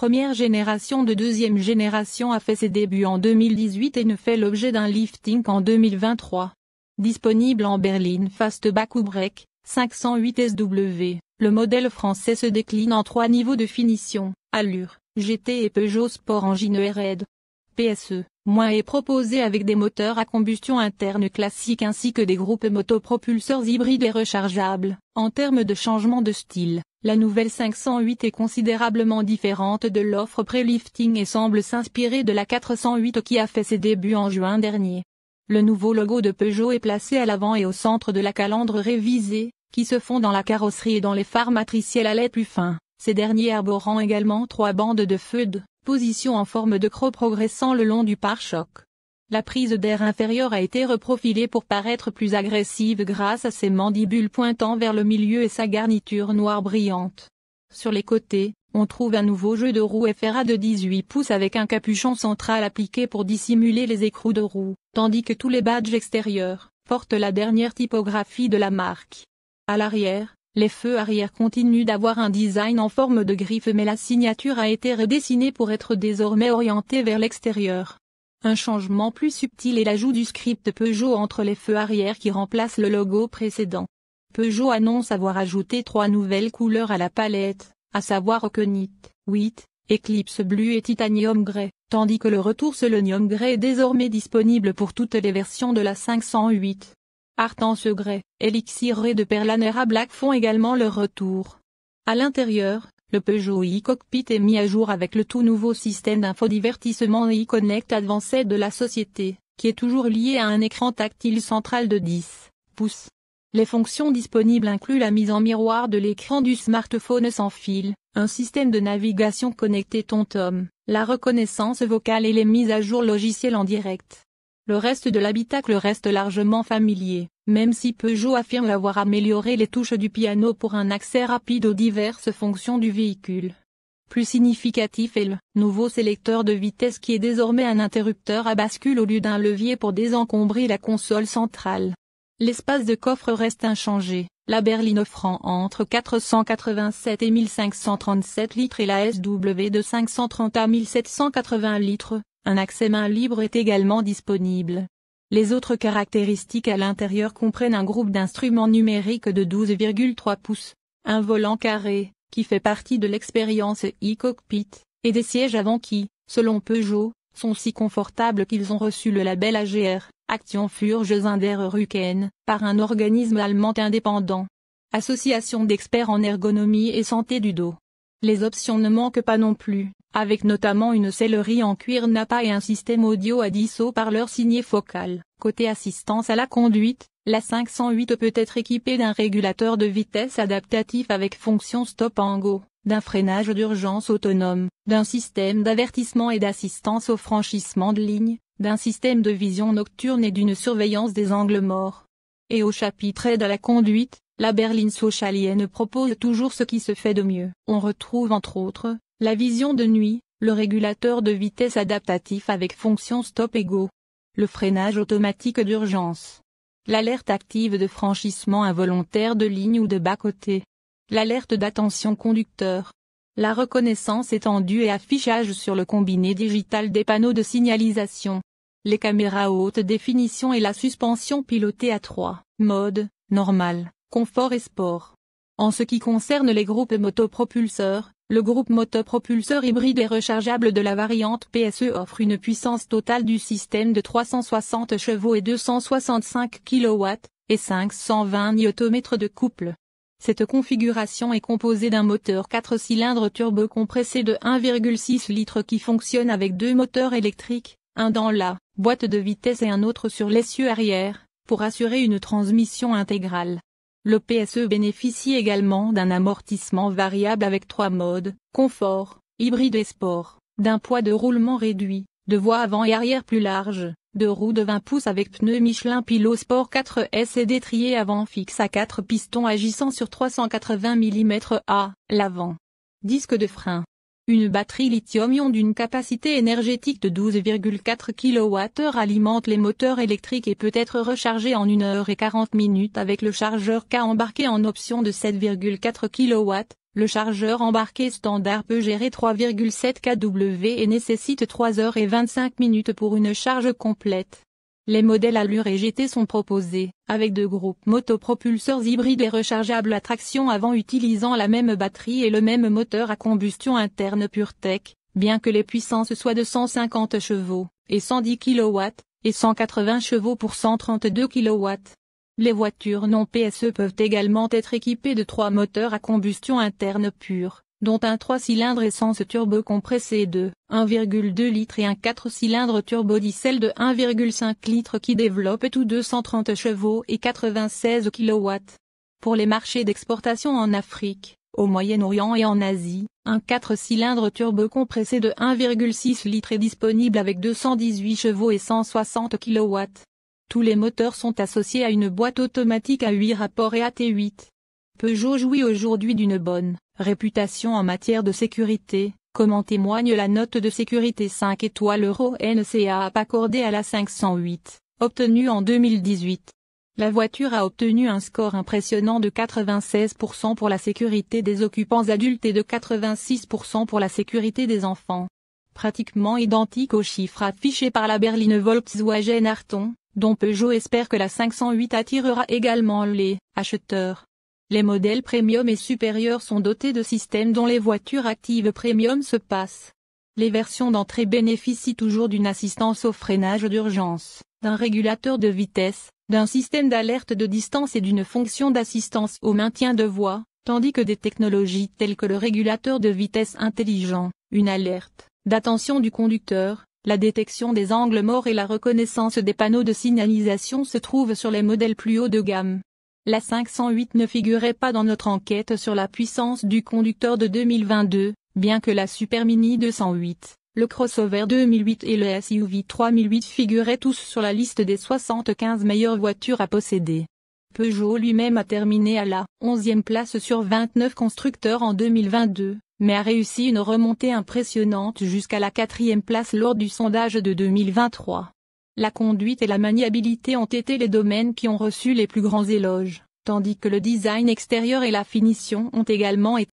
première génération de deuxième génération a fait ses débuts en 2018 et ne fait l'objet d'un lifting qu'en 2023. Disponible en berline Fastback ou Break, 508 SW, le modèle français se décline en 3 niveaux de finition, allure, GT et Peugeot Sport Engine Red. PSE, est proposé avec des moteurs à combustion interne classiques ainsi que des groupes motopropulseurs hybrides et rechargeables. En termes de changement de style, la nouvelle 508 est considérablement différente de l'offre pré-lifting et semble s'inspirer de la 408 qui a fait ses débuts en juin dernier. Le nouveau logo de Peugeot est placé à l'avant et au centre de la calandre révisée, qui se fond dans la carrosserie et dans les phares matriciels à lait plus fins, ces derniers arborant également 3 bandes de feu de position en forme de croc progressant le long du pare-choc. La prise d'air inférieure a été reprofilée pour paraître plus agressive grâce à ses mandibules pointant vers le milieu et sa garniture noire brillante. Sur les côtés, on trouve un nouveau jeu de roues FRA de 18 pouces avec un capuchon central appliqué pour dissimuler les écrous de roues, tandis que tous les badges extérieurs portent la dernière typographie de la marque. À l'arrière, les feux arrière continuent d'avoir un design en forme de griffe mais la signature a été redessinée pour être désormais orientée vers l'extérieur. Un changement plus subtil est l'ajout du script Peugeot entre les feux arrière qui remplace le logo précédent. Peugeot annonce avoir ajouté 3 nouvelles couleurs à la palette, à savoir Oconite, Wheat, Eclipse Blue et Titanium Grey, tandis que le retour Selenium Grey est désormais disponible pour toutes les versions de la 508. Artence Grey, Elixir Ray de Perlanera Black font également leur retour. À l'intérieur, le Peugeot e-Cockpit est mis à jour avec le tout nouveau système d'infodivertissement e-Connect Advanced de la société, qui est toujours lié à un écran tactile central de 10 pouces. Les fonctions disponibles incluent la mise en miroir de l'écran du smartphone sans fil, un système de navigation connecté TomTom, la reconnaissance vocale et les mises à jour logicielles en direct. Le reste de l'habitacle reste largement familier, même si Peugeot affirme avoir amélioré les touches du piano pour un accès rapide aux diverses fonctions du véhicule. Plus significatif est le nouveau sélecteur de vitesse qui est désormais un interrupteur à bascule au lieu d'un levier pour désencombrer la console centrale. L'espace de coffre reste inchangé, la berline offrant entre 487 et 1537 litres et la SW de 530 à 1780 litres. Un accès main libre est également disponible. Les autres caractéristiques à l'intérieur comprennent un groupe d'instruments numériques de 12,3 pouces, un volant carré, qui fait partie de l'expérience e-Cockpit, et des sièges avant qui, selon Peugeot, sont si confortables qu'ils ont reçu le label AGR, Action für Gesundheitsrücken, par un organisme allemand indépendant. Association d'experts en ergonomie et santé du dos. Les options ne manquent pas non plus, avec notamment une sellerie en cuir nappa et un système audio à 10 haut-parleurs signé Focal. Côté assistance à la conduite, la 508 peut être équipée d'un régulateur de vitesse adaptatif avec fonction stop and go, d'un freinage d'urgence autonome, d'un système d'avertissement et d'assistance au franchissement de ligne, d'un système de vision nocturne et d'une surveillance des angles morts. Et au chapitre aide à la conduite, la berline socialienne propose toujours ce qui se fait de mieux. On retrouve entre autres, la vision de nuit, le régulateur de vitesse adaptatif avec fonction stop et go, le freinage automatique d'urgence, l'alerte active de franchissement involontaire de ligne ou de bas-côté, l'alerte d'attention conducteur, la reconnaissance étendue et affichage sur le combiné digital des panneaux de signalisation, les caméras haute définition et la suspension pilotée à 3 modes, normal, confort et sport. En ce qui concerne les groupes motopropulseurs, le groupe motopropulseur hybride et rechargeable de la variante PSE offre une puissance totale du système de 360 chevaux et 265 kW, et 520 Nm de couple. Cette configuration est composée d'un moteur 4 cylindres turbo-compressé de 1,6 litres qui fonctionne avec 2 moteurs électriques, un dans la boîte de vitesse et un autre sur l'essieu arrière, pour assurer une transmission intégrale. Le PSE bénéficie également d'un amortissement variable avec 3 modes, confort, hybride et sport, d'un poids de roulement réduit, de voies avant et arrière plus larges, de roues de 20 pouces avec pneus Michelin Pilot Sport 4S et d'étrier avant fixe à 4 pistons agissant sur 380 mm à l'avant. Disque de frein. Une batterie lithium-ion d'une capacité énergétique de 12,4 kWh alimente les moteurs électriques et peut être rechargée en 1 heure et 40 minutes avec le chargeur K embarqué en option de 7,4 kW, Le chargeur embarqué standard peut gérer 3,7 kW et nécessite 3 heures et 25 minutes pour une charge complète. Les modèles Allure et GT sont proposés, avec deux groupes motopropulseurs hybrides et rechargeables à traction avant utilisant la même batterie et le même moteur à combustion interne PureTech, bien que les puissances soient de 150 chevaux, et 110 kW, et 180 chevaux pour 132 kW. Les voitures non PSE peuvent également être équipées de 3 moteurs à combustion interne pure, dont un 3 cylindres essence turbo-compressé de 1,2 litres et un 4 cylindres turbo-diesel de 1,5 litres qui développent tous 230 chevaux et 96 kW. Pour les marchés d'exportation en Afrique, au Moyen-Orient et en Asie, un 4 cylindres turbo-compressé de 1,6 litres est disponible avec 218 chevaux et 160 kW. Tous les moteurs sont associés à une boîte automatique à 8 rapports et AT8. Peugeot jouit aujourd'hui d'une bonne réputation en matière de sécurité, comme en témoigne la note de sécurité 5 étoiles Euro NCAP accordée à la 508, obtenue en 2018. La voiture a obtenu un score impressionnant de 96% pour la sécurité des occupants adultes et de 86% pour la sécurité des enfants. Pratiquement identique aux chiffres affichés par la berline Volkswagen Arton, dont Peugeot espère que la 508 attirera également les acheteurs. Les modèles premium et supérieurs sont dotés de systèmes dont les voitures actives premium se passent. Les versions d'entrée bénéficient toujours d'une assistance au freinage d'urgence, d'un régulateur de vitesse, d'un système d'alerte de distance et d'une fonction d'assistance au maintien de voie, tandis que des technologies telles que le régulateur de vitesse intelligent, une alerte d'attention du conducteur, la détection des angles morts et la reconnaissance des panneaux de signalisation se trouvent sur les modèles plus haut de gamme. La 508 ne figurait pas dans notre enquête sur la puissance du conducteur de 2022, bien que la Super Mini 208, le crossover 2008 et le SUV 3008 figuraient tous sur la liste des 75 meilleures voitures à posséder. Peugeot lui-même a terminé à la 11e place sur 29 constructeurs en 2022, mais a réussi une remontée impressionnante jusqu'à la 4e place lors du sondage de 2023. La conduite et la maniabilité ont été les domaines qui ont reçu les plus grands éloges, tandis que le design extérieur et la finition ont également été